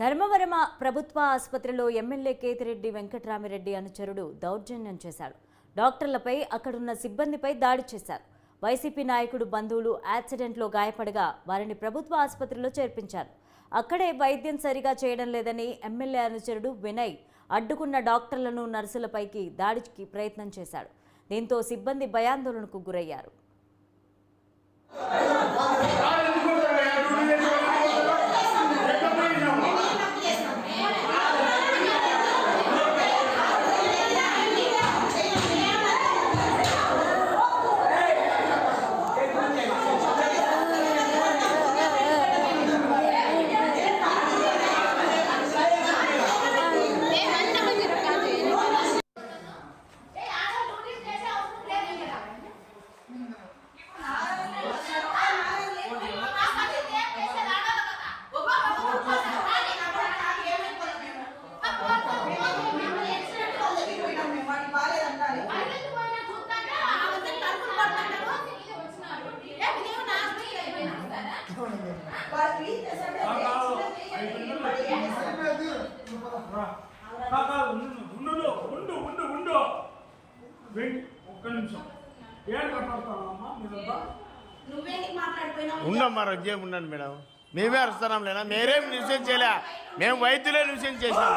ధర్మవరం ప్రభుత్వ ఆసుపత్రిలో ఎమ్మెల్యే కేతిరెడ్డి వెంకట్రామిరెడ్డి అనుచరుడు దౌర్జన్యం చేశాడు. డాక్టర్లపై అక్కడున్న సిబ్బందిపై దాడి చేశారు. వైసీపీ నాయకుడు బంధువులు యాక్సిడెంట్లో గాయపడగా వారిని ప్రభుత్వ ఆసుపత్రిలో చేర్పించారు. అక్కడే వైద్యం సరిగా చేయడం లేదని ఎమ్మెల్యే అనుచరుడు వినయ్ అడ్డుకున్న డాక్టర్లను నర్సులపైకి దాడికి ప్రయత్నం చేశాడు. దీంతో సిబ్బంది భయాందోళనకు గురయ్యారు. ఉండమ్మా రజ్జే ఉండండి మేడం. మేమే అరుస్తున్నాం లేదా, మీరేం న్యూసెన్స్ చేయలే, మేము వైద్యులే న్యూసెన్స్ చేసినాం.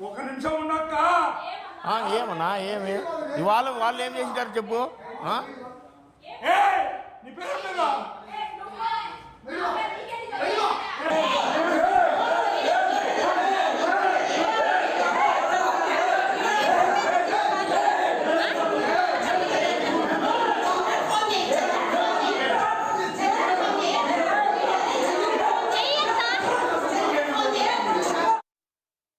ఒక నిమిషం ఉండక్క. ఏమన్నా ఏమి ఇవాళ వాళ్ళు ఏం చేసింటారు చెప్పు. నీ పేరు